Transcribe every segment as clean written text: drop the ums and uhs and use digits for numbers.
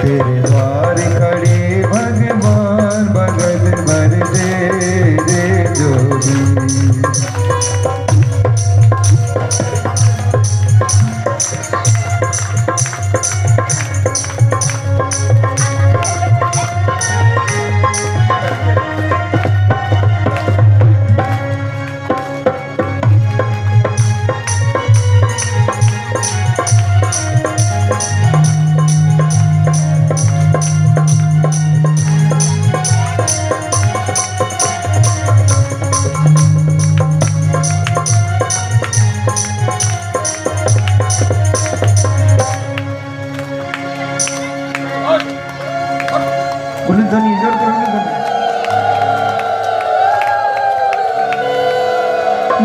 तेरे द्वार खड़े भगवान भगत भर दे रे जोगी।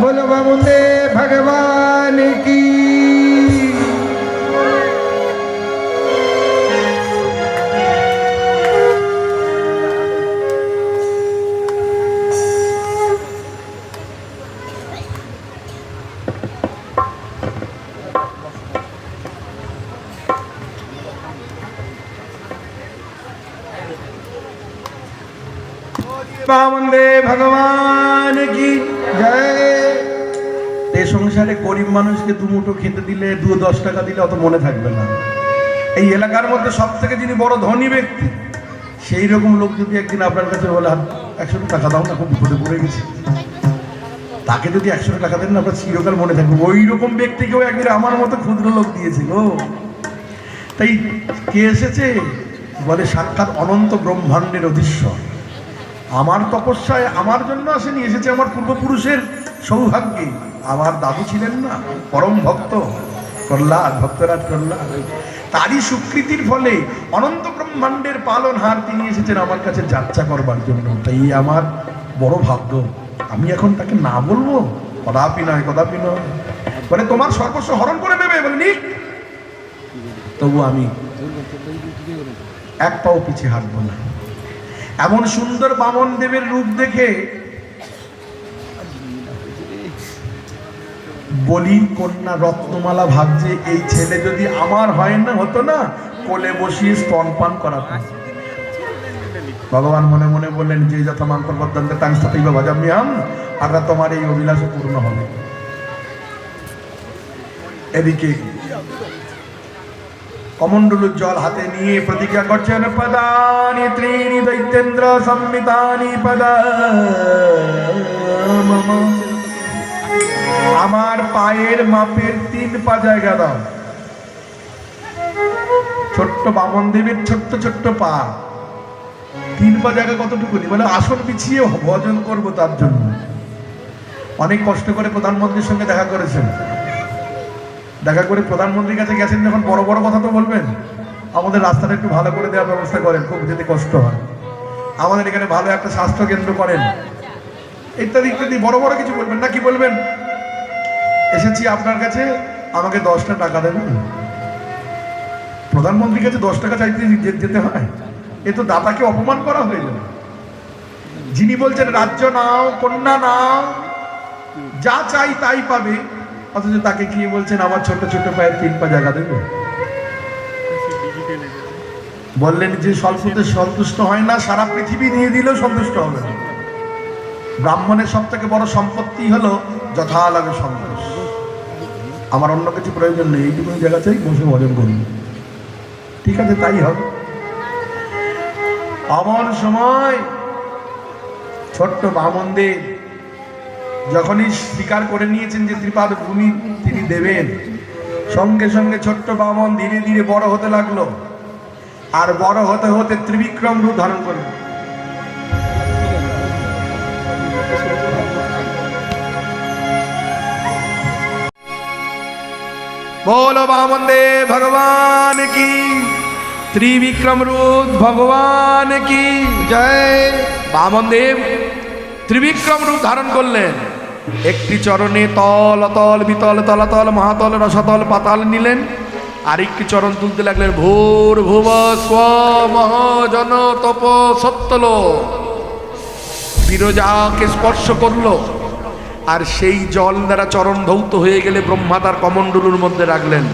बोलो बामुंदे भगवान की। बामुंदे भगवान की जय। এই সংসারে গরিব মানুষকে দুমুঠো খেতে দিলে 2-10 টাকা দিলে অত মনে থাকবে না। এই এলাকার মধ্যে সব থেকে যিনি বড় ধনী ব্যক্তি, সেই রকম লোক যদি একদিন আপনার কাছে বলে 100 টাকা দাও না, খুব বিপদে পড়ে গেছি, তাকে যদি 100 টাকা দেন না, আপনার চিরকাল মনে থাকবে ওই রকম ব্যক্তিকেও একদিন আমার মতো ক্ষুদ্র লোক দিয়েছিল। তাই কে এসেছে বলে সাক্ষাৎ অনন্ত ব্রহ্মাণ্ডের অধীশ্বর। আমার তপস্যায় আমার জন্য আসেনি, এসেছে আমার পূর্বপুরুষের সৌভাগ্যে। আমার দাদু ছিলেন না পরম ভক্ত প্রহ্লাদ, ভক্তরাজ প্রহ্লাদ, তারই স্বীকৃতির ফলে অনন্ত ব্রহ্মাণ্ডের পালনহার তিনি এসেছেন আমার কাছে যাত্রা করবার জন্য। তাই আমার বড় ভাগ্য। আমি এখন তাকে না বলবো? কদাপি নয়, কদাপি নয়। বলে তোমার সর্বস্ব হরণ করে দেবে বলে নি, তবু আমি এক পাও পিছিয়ে হাঁটবো না। এমন সুন্দর বামন দেবের রূপ দেখে বলির কন্যা রত্নমালা ভাবছে এই ছেলে যদি আমার হয় না হতো না, কোলে বসিয়ে স্তনপান করাতো। ভগবান মনে মনে বললেন যে যথা মাংকর বদ্দান্তে তাংস্থাতেই বা ভজাম্যহম, আর তোমার এই অভিলাষ পূর্ণ হবে। এদিকে কমণ্ডলুর জল হাতে নিয়ে প্রতিজ্ঞা করছেন, পদানি ত্রিণি দৈত্যেন্দ্র সম্মিতানি পদা মম। আমার পায়ের মাপের 3 পা জায়গা দাও। ছোট্ট বামন দেবের ছোট্ট ছোট্ট পা, 3 পা জায়গা কতটুকু? বলে আসন বিছিয়ে ভজন করব, তার জন্য অনেক কষ্ট করে প্রধানমন্ত্রীর সঙ্গে দেখা করেছেন। দেখা করে প্রধানমন্ত্রীর কাছে গেছেন যখন, বড় বড় কথা তো বলবেন, আমাদের রাস্তাটা একটু ভালো করে দেওয়ার ব্যবস্থা করেন, খুব যেতে কষ্ট হয়, আমাদের এখানে ভালো একটা স্বাস্থ্য কেন্দ্র করেন, ইত্যাদি ইত্যাদি বড় বড় কিছু বলবেন না। কি বলবেন? এসেছি আপনার কাছে, আমাকে 10টা টাকা দেবেন। প্রধানমন্ত্রীর কাছে 10 টাকা চাইতে যেতে হয়? এ তো দাতাকে অপমান করা হয়ে যাবে। যিনি বলছেন রাজ্য নাও, কন্যা নাও, যা চাই তাই পাবে, অথচ তাকে কি বলছেন আমার ছোট ছোট পায়ে 3 পা জায়গা দেবে? বললেন যে স্বল্পতে সন্তুষ্ট হয় না, সারা পৃথিবী দিয়ে দিলেও সন্তুষ্ট হবে না। ব্রাহ্মণের সব থেকে বড় সম্পত্তি হলো যথালাভে সন্তোষ। আমার অন্য কিছু প্রয়োজন নেই, এইটুকু জায়গা চাই, বসে ভজন করুন, ঠিক আছে, তাই হবে। এমন সময় ছোট্ট বামনদেব যখনই স্বীকার করে নিয়েছেন যে ত্রিপাদ ভূমি তিনি দেবেন, সঙ্গে সঙ্গে ছোট্ট বামন ধীরে ধীরে বড় হতে লাগলো। আর বড় হতে হতে ত্রিবিক্রম রূপ ধারণ করল। बोलो बामन देव भगवान की, त्रिविक्रम रूप भगवान की जय। बामन देव त्रिविक्रम रूप धारण করলেন। একটি চরণে তল অতল বিতল তলাতল মহাতল রসাতল পাতাল নিলেন, আরেকটি চরণ তুলতে লাগলেন ভূর ভুব স্ব মহ জন তপ সত্তল। বিরজাকে স্পর্শ করলো, আর সেই জল দ্বারা চরণ ধৌত হয়ে গেলে ব্রহ্মা তার কমণ্ডলুর মধ্যে রাখলেন।